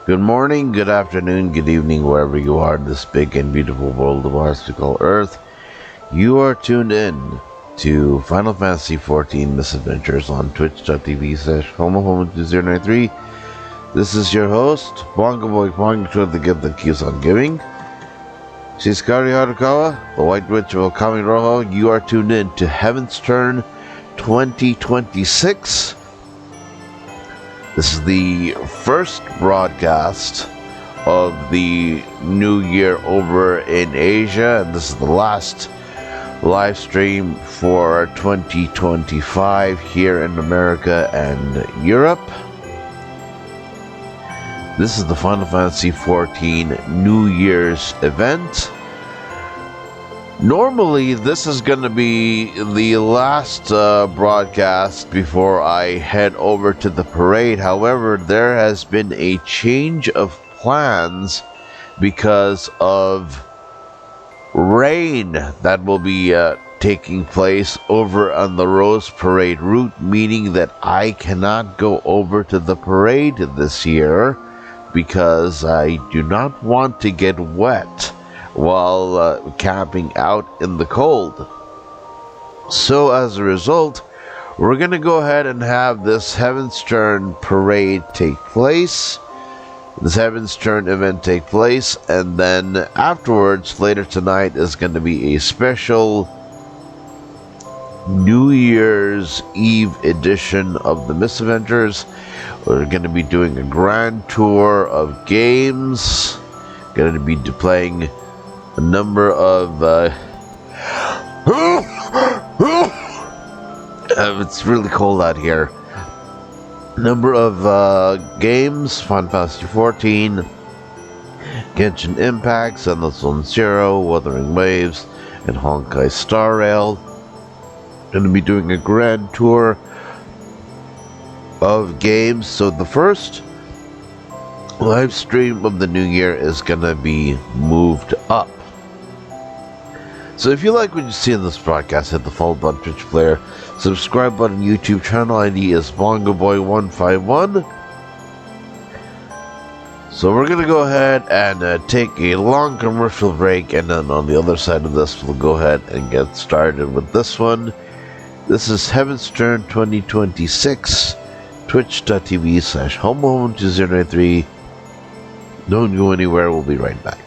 Good morning, good afternoon, good evening, wherever you are in this big and beautiful world of ours we call Earth. You are tuned in to Final Fantasy XIV Misadventures on twitch.tv/homo2093. This is your host, Bongo Boy Pong, to the gift that keeps on giving. She's Harukawa, the White Witch of Okami Rojo. You are tuned in to Heavensturn 2026. This is the first broadcast of the new year over in Asia, and this is the last live stream for 2025 here in America and Europe. This is the Final Fantasy XIV New Year's event. Normally, this is going to be the last broadcast before I head over to the parade. However, there has been a change of plans because of rain that will be taking place over on the Rose Parade route, meaning that I cannot go over to the parade this year because I do not want to get wet while camping out in the cold. So as a result, we're going to go ahead and have this Heavensturn parade take place, this Heavensturn event take place, and then afterwards, later tonight, is going to be a special New Year's Eve edition of the Misadventures. We're going to be doing a grand tour of games, going to be playing a number of it's really cold out here. Number of games: Final Fantasy XIV, Genshin Impact, Zenless Zone Zero, Wuthering Waves, and Honkai Star Rail. Going to be doing a grand tour of games. So the first live stream of the new year is going to be moved up. So if you like what you see in this broadcast, hit the follow button, Twitch player, subscribe button, YouTube channel ID is BongoBoy151. So we're going to go ahead and take a long commercial break, and then on the other side of this, we'll go ahead and get started with this one. This is Heavensturn 2026, twitch.tv/homo2093. Don't go anywhere, we'll be right back.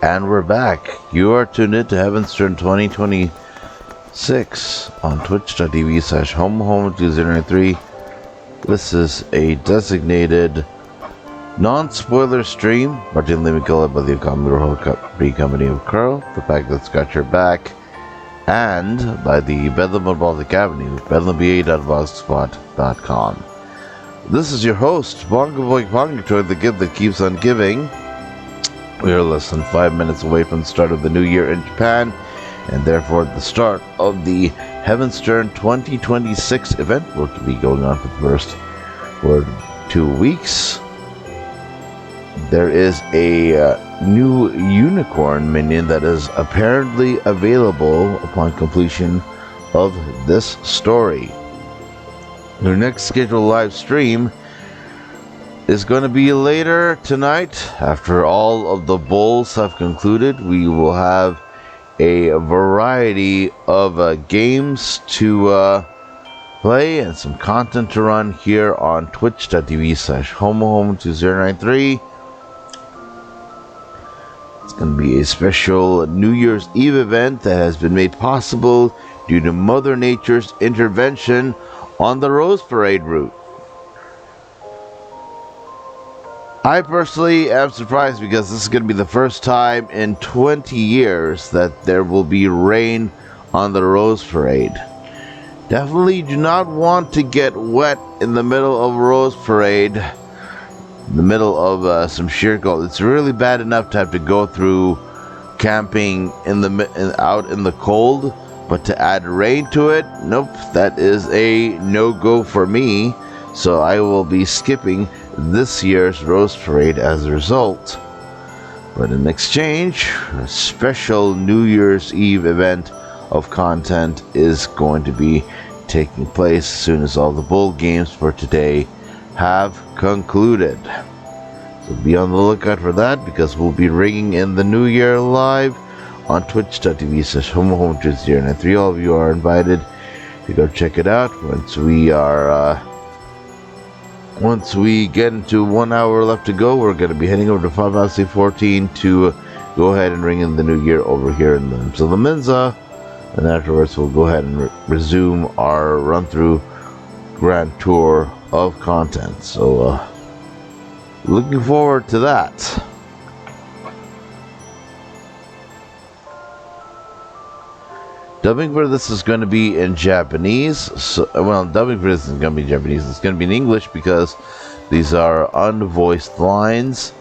And we're back. You are tuned in to Heavensturn 2026 on twitch.tv/home2093. This is a designated non-spoiler stream, Martin Limicola by the Harukawa company of Coeurl, the pack that's got your back, and by the Bedlam of Baltic Avenue, bedlamba.blogspot.com. This is your host, Bongo Boy Pongatoy, the gift that keeps on giving. We are less than 5 minutes away from the start of the new year in Japan, and therefore the start of the Heavensturn 2026 event, which will be going on for 2 weeks. There is a new unicorn minion that is apparently available upon completion of this story. Your next scheduled live stream is going to be later tonight. After all of the bowls have concluded, we will have a variety of games to play and some content to run here on twitch.tv/homohome2093. It's going to be a special New Year's Eve event that has been made possible due to Mother Nature's intervention on the Rose Parade route. I personally am surprised because this is going to be the first time in 20 years that there will be rain on the Rose Parade. Definitely do not want to get wet in the middle of Rose Parade, in the middle of some sheer cold. It's really bad enough to have to go through camping out in the cold, but to add rain to it, nope, that is a no-go for me. So I will be skipping this year's Rose Parade as a result. But in exchange, a special New Year's Eve event of content is going to be taking place as soon as all the bowl games for today have concluded. So be on the lookout for that, because we'll be ringing in the New Year live on twitch.tv/homohome2093. All of you are invited to go check it out once we get into 1 hour left to go. We're going to be heading over to FFXIV to go ahead and ring in the new year over here in the Minza, and afterwards we'll go ahead and resume our run-through grand tour of content. So looking forward to that. Dubbing for this is going to be in Japanese. So, well, dubbing for this is going to be Japanese. It's going to be in English because these are unvoiced lines.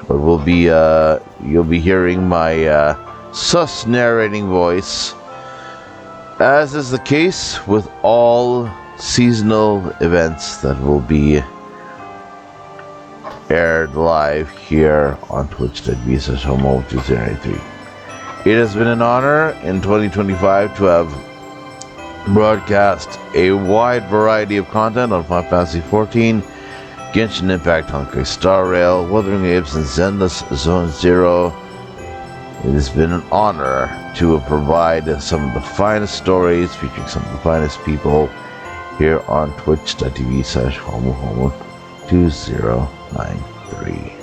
But we'll be, you'll be hearing my sus narrating voice, as is the case with all seasonal events that will be aired live here on twitch.tv/homo2093. It has been an honor in 2025 to have broadcast a wide variety of content on Final Fantasy XIV, Genshin Impact, Honkai Star Rail, Wuthering Waves, and Zenless Zone Zero. It has been an honor to provide some of the finest stories featuring some of the finest people here on twitch.tv/homohomo2093.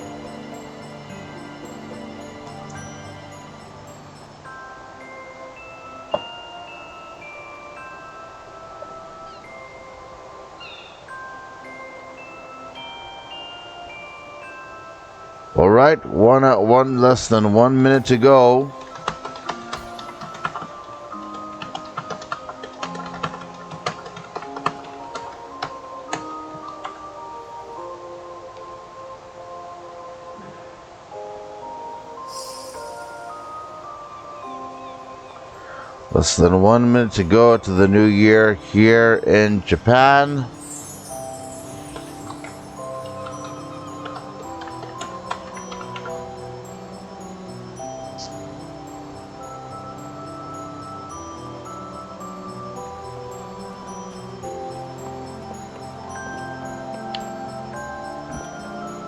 Alright, one less than 1 minute to go. Less than 1 minute to go to the new year here in Japan.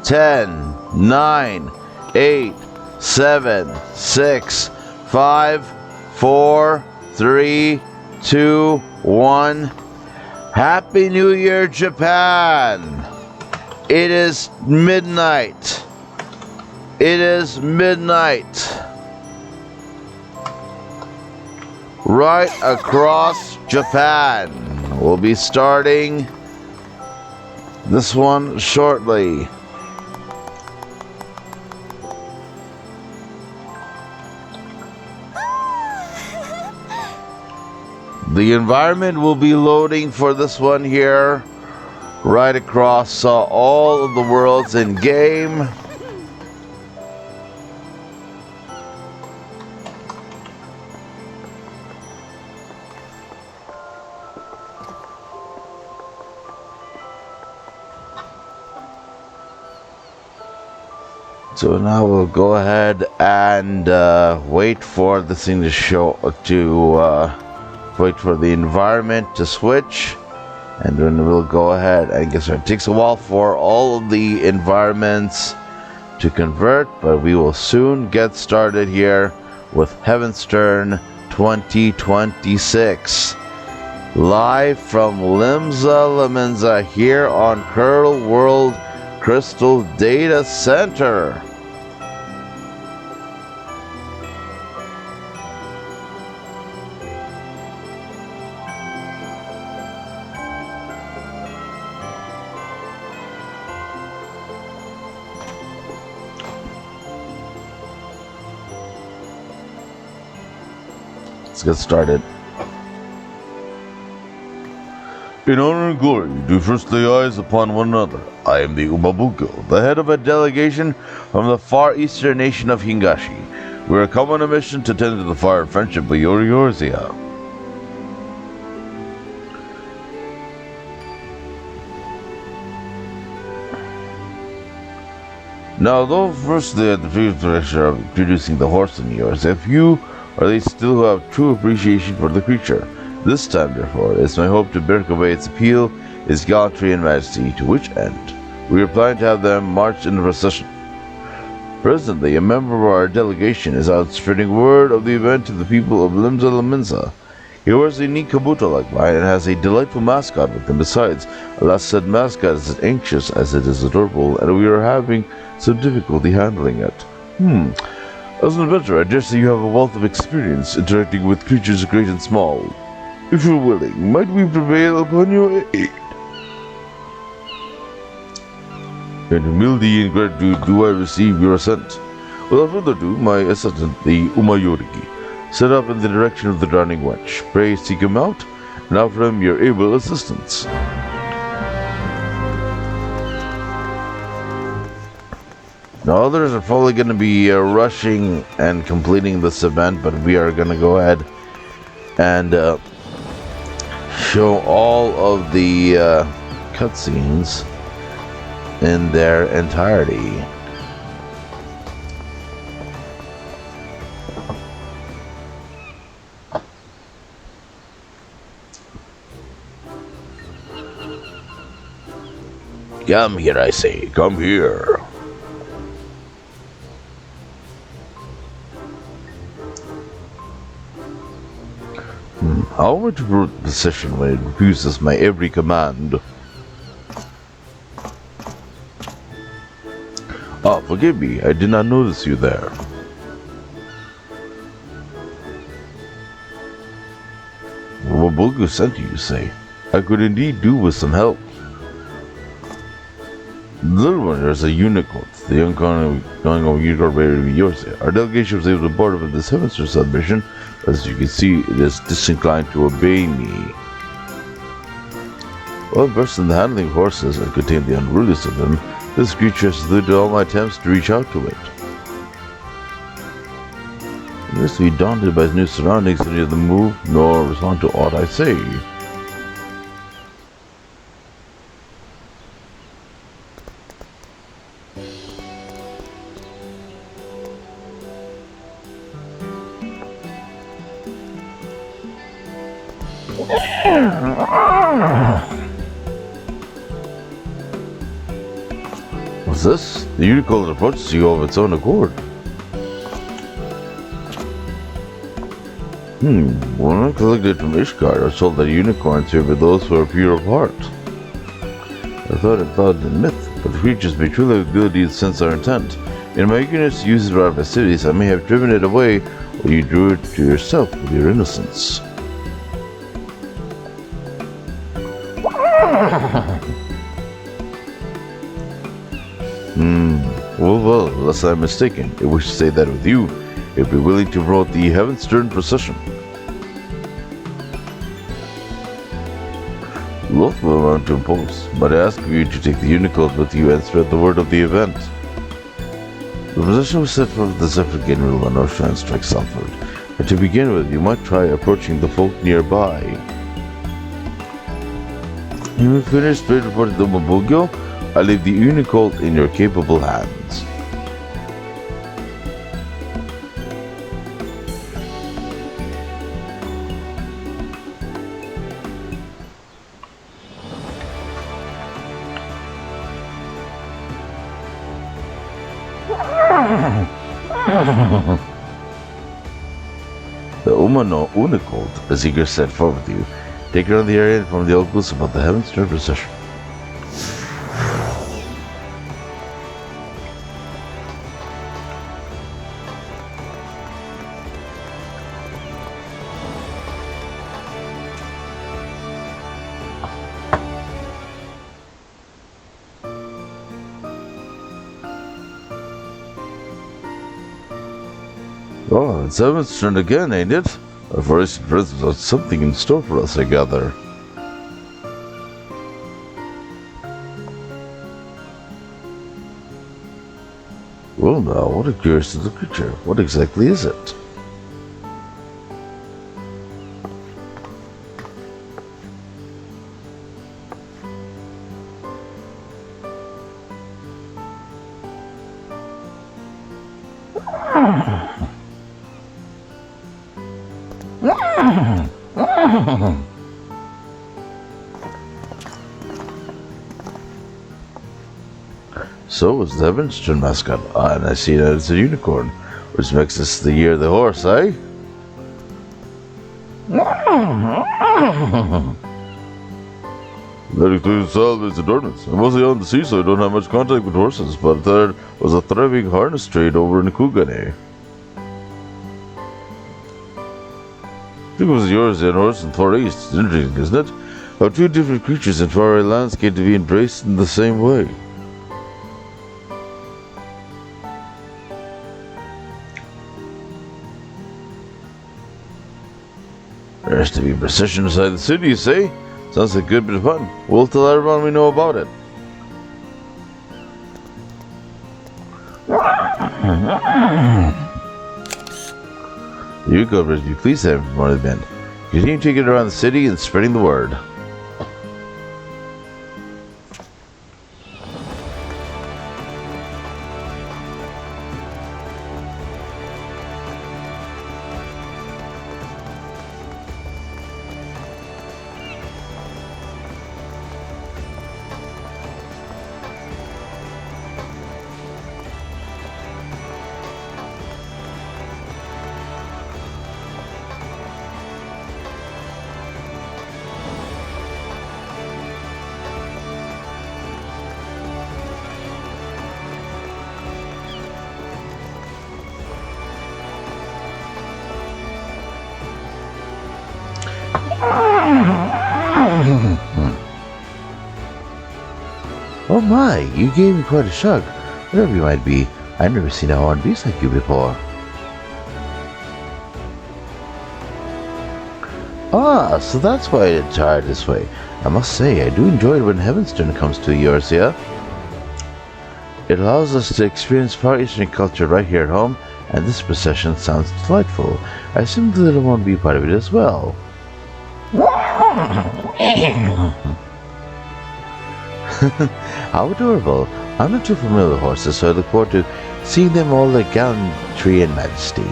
Ten, 9, 8, 7, 6, 5, 4, 3, 2, 1. Happy New Year, Japan! It is midnight. It is midnight. right across Japan. We'll be starting this one shortly. The environment will be loading for this one here, right across all of the worlds in game. So now we'll go ahead and wait for this thing to wait for the environment to switch, and then we'll go ahead and get started. It takes a while for all of the environments to convert, but we will soon get started here with Heavensturn 2026. Live from Limsa here on Coeurl World Crystal Data Center. Let's get started. In honor and glory, do first lay eyes upon one another. I am the Umabuko, the head of a delegation from the far eastern nation of Hingashi. We are come on a mission to tend to the fire of friendship with Yoriorzia. Now, though firstly at the previous pleasure of introducing the horse in yours, if you or they still have true appreciation for the creature, this time, therefore, it's my hope to bear away its appeal, its gallantry and majesty, to which end we are planning to have them march in the procession. Presently, a member of our delegation is out spreading word of the event to the people of Limsa. He wears a unique kabuto like mine and has a delightful mascot with him. Besides, alas, said mascot is as anxious as it is adorable, and we are having some difficulty handling it. As an adventurer, I dare say you have a wealth of experience interacting with creatures great and small. If you're willing, might we prevail upon your aid? In humility and gratitude do I receive your assent. Without further ado, my assistant, the Umayoriki, set up in the direction of the drowning wench. Pray seek him out, and offer him your able assistance. Now others are probably going to be rushing and completing this event, but we are going to go ahead and show all of the cutscenes in their entirety. Come here, I say, come here. How much brute position when it refuses my every command? Ah, forgive me, I did not notice you there. Wabugu sent you say. I could indeed do with some help. The little one here is a unicorn. The young going on unicorn ready to be yours. Our delegation was able to board up in this Heavensturn submission. As you can see, it is disinclined to obey me. Well versed in the handling of horses and contain the unruliness of them, this creature has eluded all my attempts to reach out to it. It appears to be daunted by its new surroundings and neither move nor respond to aught I say. What's this? The unicorn approaches you of its own accord. When I collected from Ishgard, I was told that unicorns favor those who are pure of heart. I thought it a myth, but the creatures may truly have ability to sense our intent. In my eagerness to use it for our festivities, I may have driven it away You drew it to yourself with your innocence. Well, unless I'm mistaken, if we should say that with you, you'd be willing to promote the Heavensturn procession. Loth will amount to impose, but I ask of you to take the Unicode with you and spread the word of the event. The procession was set for the Zephyr Gain Rule on North and strike southward, but to begin with, you might try approaching the folk nearby. When you finish trade reporting to Mabugyo, I leave the Unicode in your capable hands. The Umano Unicode, as Eager set forward with you, take around the area and inform the locals about the Heavensturn procession. Oh, it's Heavensturn again, ain't it? Our first presence has something in store for us, I gather. Well now, what a curious little creature. What exactly is it? So it's the Heavensturn mascot, and I see that it's a unicorn, which makes this the year of the horse, eh? That includes all its adornments. I'm mostly on the sea, so I don't have much contact with horses, but there was a thriving harness trade over in Kugane. I think it was yours and horse in Far East. It's interesting, isn't it? How two different creatures in faraway lands came to be embraced in the same way. There's to be a procession inside the city, you say? Sounds like a good bit of fun. We'll tell everyone we know about it. You go, Bridget. Please have from one of the men. Continue taking it around the city and spreading the word. Oh my, you gave me quite a shock. Whatever you might be, I've never seen a horned beast like you before. Ah, so that's why it's tired this way. I must say, I do enjoy it when Heavensturn comes to yours, yeah? It allows us to experience Far Eastern culture right here at home, and this procession sounds delightful. I assume the little one will be part of it as well. How adorable. I'm not too familiar with horses, so I look forward to seeing them all their gallantry and majesty.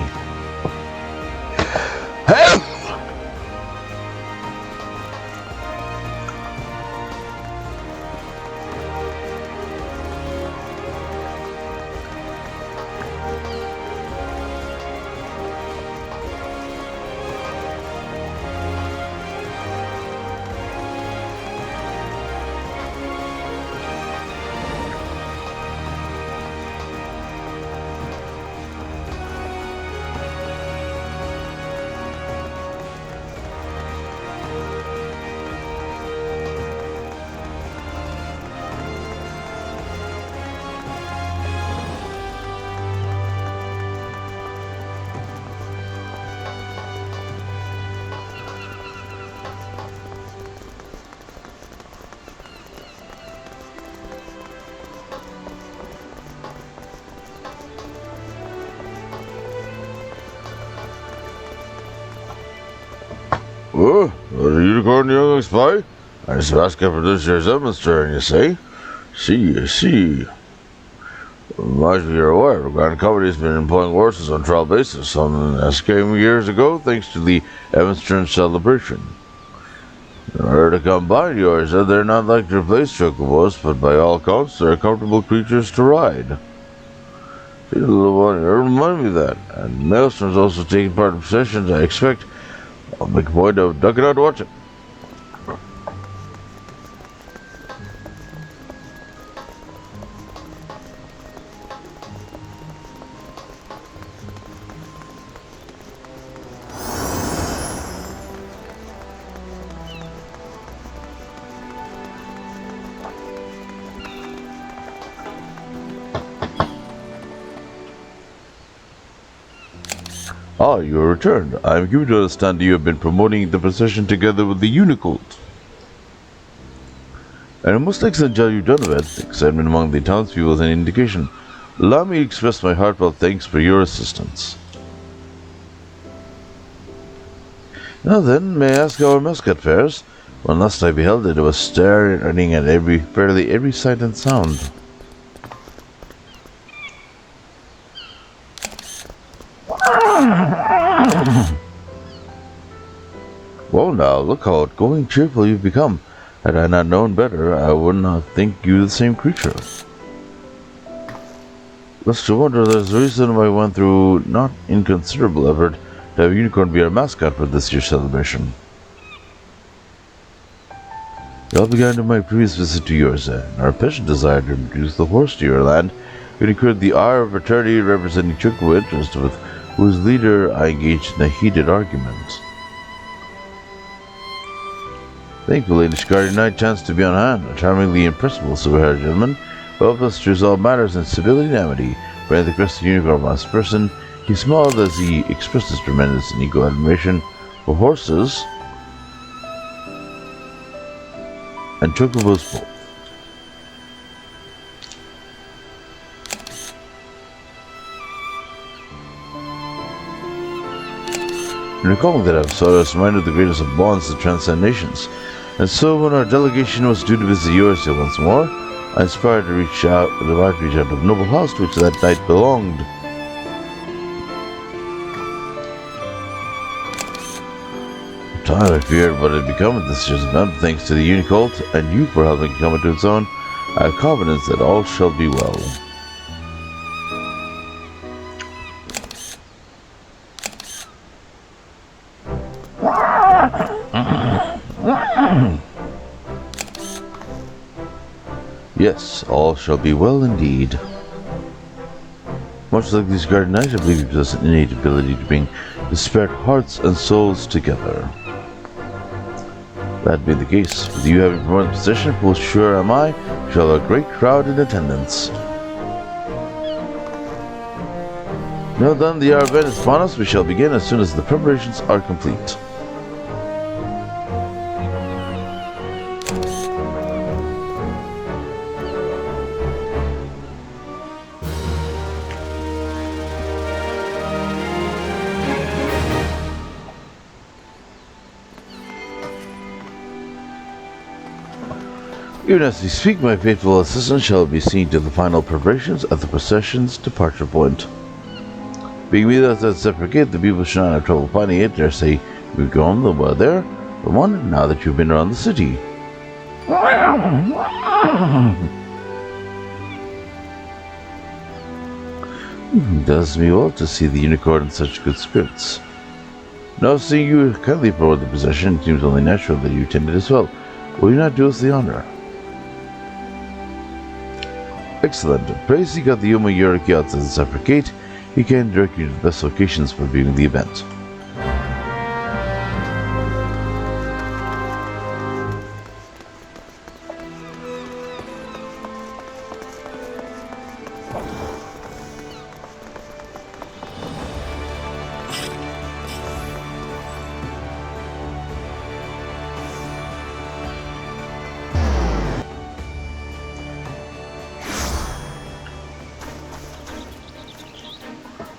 Oh, a unicorn young spy? I just asking for this year's Heavensturn, you say? See, I see. As you're aware, Grand Company has been employing horses on trial basis on this came years ago thanks to the Heavensturn celebration. In order to combine yours, they're not like to replace chocobos, but by all accounts, they're comfortable creatures to ride. See, little one, you remind me of that. And Maelstrom's also taking part in sessions, I expect. I'll make a point of ducking out to watch it. Ah, you are returned. I am given to understand that you have been promoting the procession together with the Unicult. And a most excellent job you've done of it. Excitement among the townspeople is an indication. Allow me to express my heartfelt thanks for your assistance. Now then, may I ask how our mascot fares? When last I beheld it, it was staring at fairly every sight and sound. Well now, look how outgoing cheerful you've become. Had I not known better, I would not think you the same creature. Lest you wonder, there's a reason why I went through not inconsiderable effort to have Unicorn be our mascot for this year's celebration. It all began in my previous visit to yours, and our patient desire to introduce the horse to your land. It incurred the ire of fraternity representing Chocobo interest, with whose leader I engaged in a heated argument. Thankfully, the Shikari Knight chanced to be on hand, a charmingly impressible silver-haired gentleman, who helped us to resolve matters in civility and amity. Wearing the crested unicorn on his person, he smiled as he expressed his tremendous and equal admiration for horses and chocobos both. In recalling that episode, I was reminded of the greatest of bonds that transcend nations. And so, when our delegation was due to visit Eurasia once more, I inspired to reach out to the noble house to which that knight belonged. Time I feared what had become of this year's event, thanks to the Unicult and you for helping it come into its own. I have confidence that all shall be well. Yes, all shall be well indeed. Much like these garden knights, I believe you possess an innate ability to bring disparate hearts and souls together. That being the case, with you having promoted position, full sure am I, you shall have a great crowd in attendance. Now then, the hour event is upon us. We shall begin as soon as the preparations are complete. Even as we speak, my faithful assistant shall be seen to the final preparations at the procession's departure point. Being with us at separate gate, the people should not have trouble finding it. Dare say we've gone the well there, but one now that you've been around the city. It does me well to see the unicorn in such good spirits. Now, seeing you kindly promote the procession, it seems only natural that you attended as well. Will you not do us the honor? Excellent. Pray seek out the Yuma Yoriki outside the separate gate. He can direct you to the best locations for viewing the event.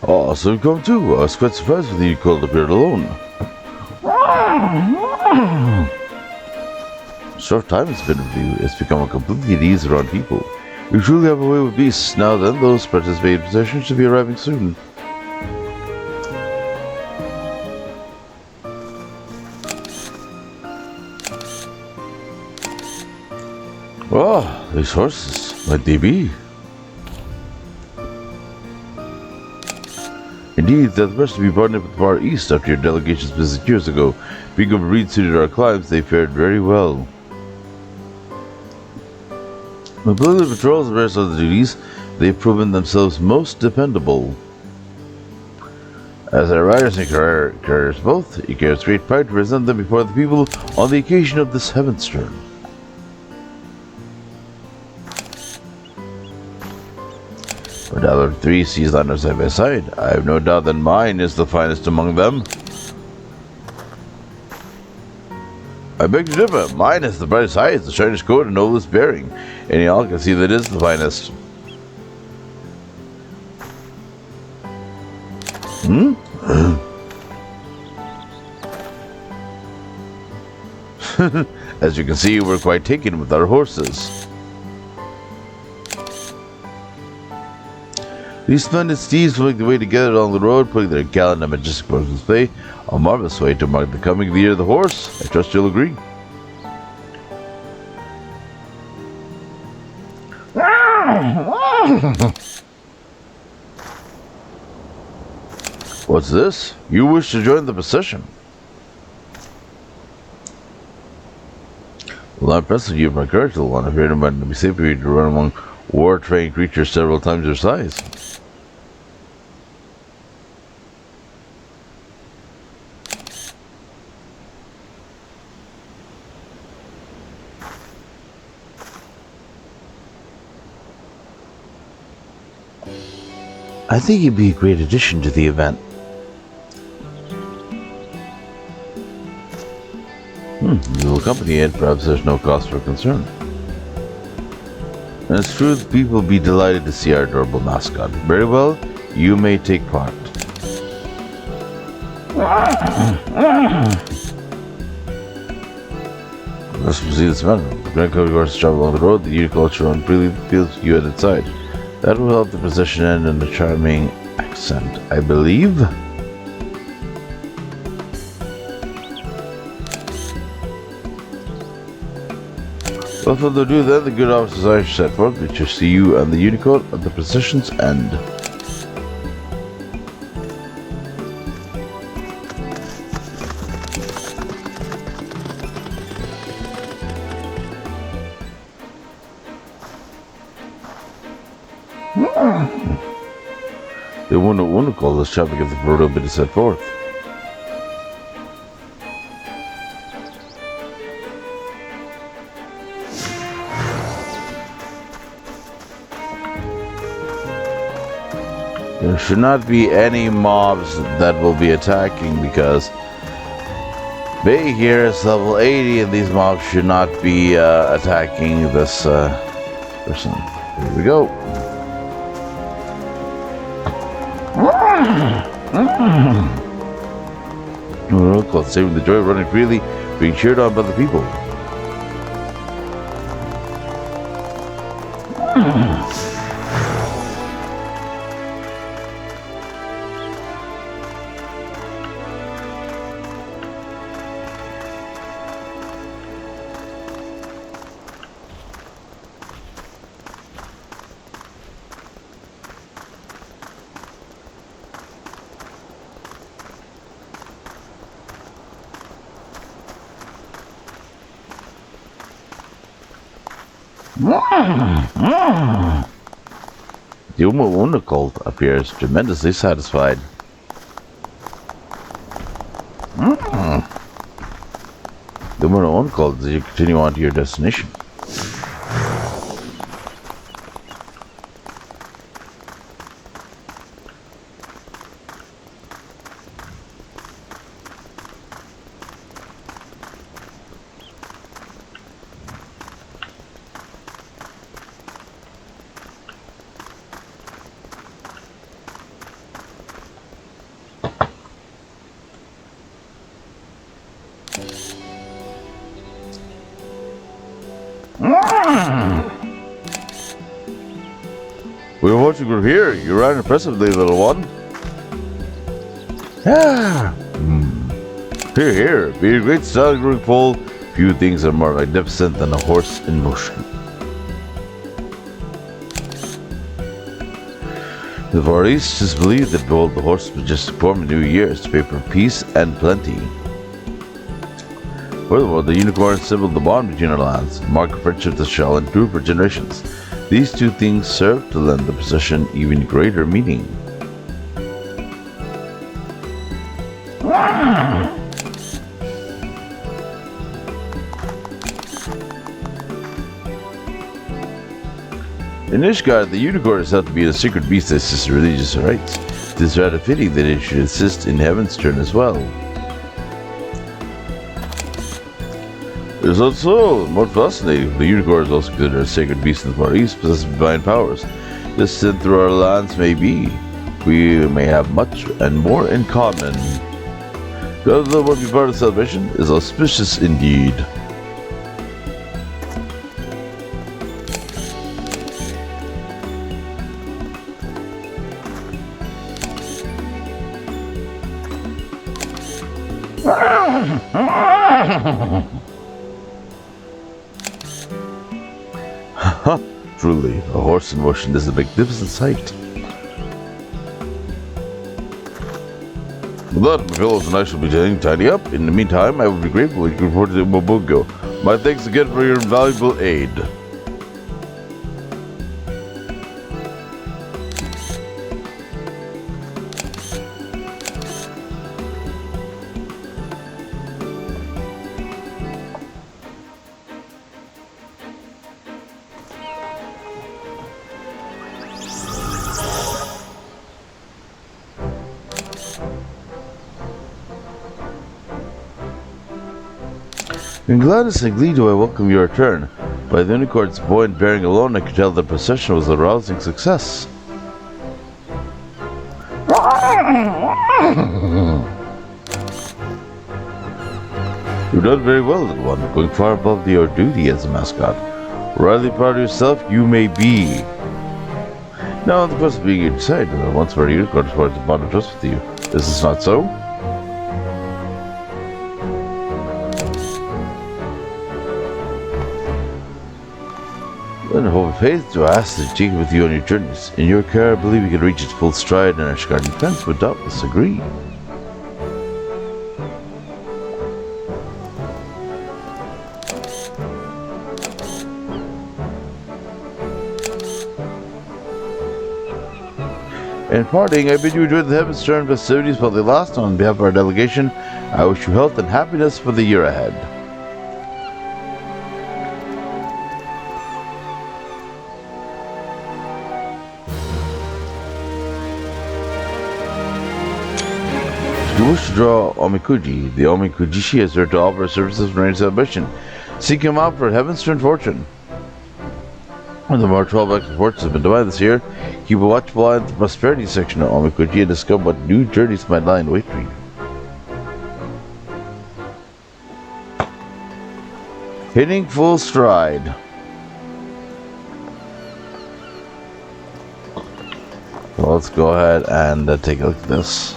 Awesome come too. I was quite surprised when you called appeared alone. Short time it's been with you. It's become a completely at ease around people. We truly have a way with beasts. Now then, those participating possessions should be arriving soon. Oh, these horses, might they be? Indeed, they're the best to be brought up with the Far East after your delegation's visit years ago. Being of a breed suited our climes, they fared very well. When building patrols and various other duties, they've proven themselves most dependable. As our riders and carriers both, it gives great pride to present them before the people on the occasion of this Heavensturn. But now that 3 seas land side by side, I have no doubt that mine is the finest among them. I beg to differ. Mine has the brightest eyes, the sharpest coat, and noblest bearing, and y'all can see that it is the finest. As you can see, we're quite taken with our horses. These splendid steeds will make their way together along the road, putting their gallant and majestic pose on display, a marvelous way to mark the coming of the year of the horse. I trust you'll agree. What's this? You wish to join the procession? Well, I'm impressed with you, my courage, little one. I've heard about it to be safe for you to run among war-trained creatures several times your size. I think you'd be a great addition to the event. You will accompany it, perhaps there's no cause for concern. And it's true that people will be delighted to see our adorable mascot. Very well, you may take part. Let's proceed this matter. The Grand Coeurl horses travel along the road, the uniculture on freely feels you at its side. That will help the procession end in a charming accent, I believe. Without further ado, then, the good officers I shall set forth, which shall see you and the unicorn at the procession's end. They wouldn't call this traffic if the proto bid is set forth. There should not be any mobs that will be attacking because Bay here is level 80 and these mobs should not be attacking this person. Here we go. Roll call, saving the joy of running freely, being cheered on by the people. The Uma cult appears tremendously satisfied. The Uma cult as you continue on to your destination. We were watching from here. You ran impressively, little one. Ah. Here, here. Be a great staggering foal. Few things are more magnificent than a horse in motion. The Far East is believed that behold the horse's majestic form in new years to paper peace and plenty. Furthermore, the unicorn symbolized the bond between our lands, mark of friendship that shall endure for generations. These two things serve to lend the procession even greater meaning. In Ishgard, the unicorn is said to be a sacred beast that assists religious rites. It is rather fitting that it should assist in Heavensturn as well. It is also more fascinating. The unicorn is also considered a sacred beast in the Far East, possessing divine powers. Distant through our lands may be, we may have much and more in common. The other one be part of the celebration is auspicious indeed. Truly, a horse in motion is a magnificent sight. With that, my fellows and I shall be tidying up. In the meantime, I would be grateful if you could report to Mobungo. My thanks again for your invaluable aid. In gladness and glee do I welcome your return. By the unicorn's buoyant bearing alone, I could tell the procession was a rousing success. You've done very well, little one, going far above your duty as a mascot. Rightly proud of yourself, you may be. Now, in the course of being inside, once more unicorn towards the bond of trust with you. Is this not so? In hope of faith, to ask to take it with you on your journeys. In your care, I believe you can reach its full stride, and our garden friends would doubtless agree. In parting, I bid you enjoy the Heavensturn festivities while they last. On behalf of our delegation, I wish you health and happiness for the year ahead. If you wish to draw Omikuji, the Omikujishi is there to offer services for any celebration. Seek him out for Heavensturn fortune. The more 12 extra fortunes have been divided this year, keep a watchful eye on the prosperity section of Omikuji and discover what new journeys might lie in wait for you. Hitting full stride. So let's go ahead and take a look at this.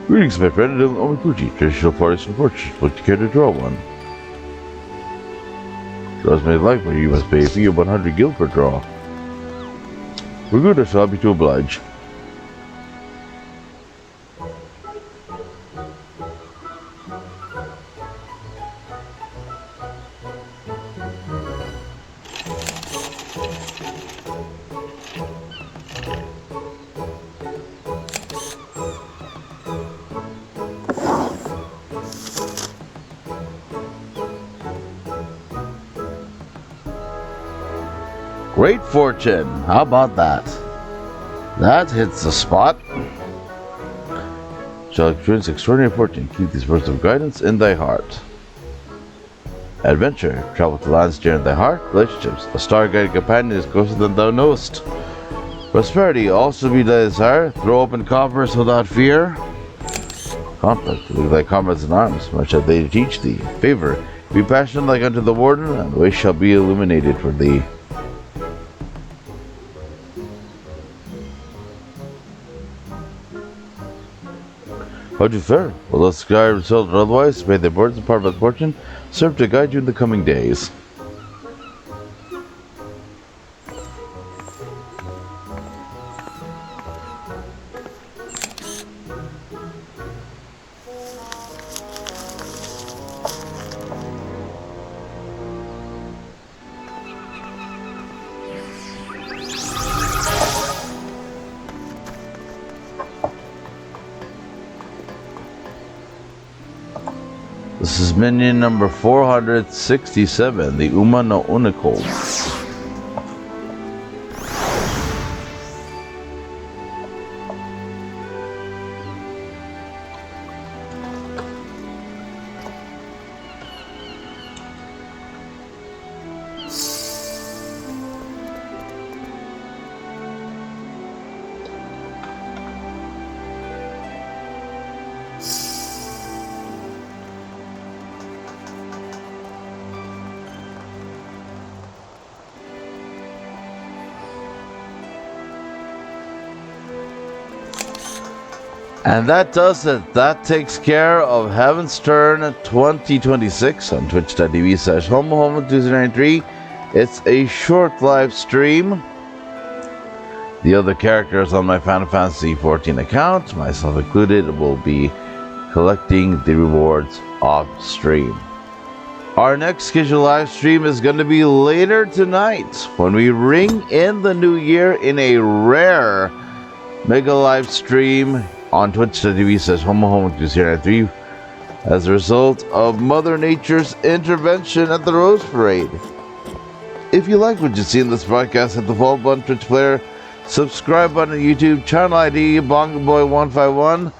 Greetings, my friend, Omikuji, traditional parties and fortunes. Would you care to draw one? Draws made like, but you must pay a fee of 100 gil per draw. We're good, I shall be to oblige. Great fortune. How about that? That hits the spot. Shall experience extraordinary fortune. Keep these words of guidance in thy heart. Adventure. Travel to lands dear in thy heart. Relationships. A star-guided companion is closer than thou knowest. Prosperity. Also be thy desire. Throw open commerce without fear. Conflict. Leave thy comrades in arms. Much have they to teach thee. Favor. Be passionate like unto the warden, and the way shall be illuminated for thee. How'd you fare? Will the sky result or otherwise, may the birds and part of fortune serve to guide you in the coming days. This is minion number 467, the Uma no Unicorn. And that does it. That takes care of Heavensturn 2026 on twitch.tv/HomoHomo2093. It's a short live stream. The other characters on my Final Fantasy XIV account, myself included, will be collecting the rewards off stream. Our next scheduled live stream is going to be later tonight when we ring in the new year in a rare mega live stream on twitch.tv/HomoHomo2093 as a result of Mother Nature's intervention at the Rose Parade. If you like what you see in this broadcast, hit the follow button, Twitch player, subscribe button on YouTube, channel ID BongoBoy151.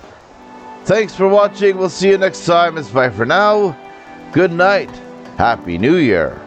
Thanks for watching. We'll see you next time. It's bye for now. Good night. Happy New Year.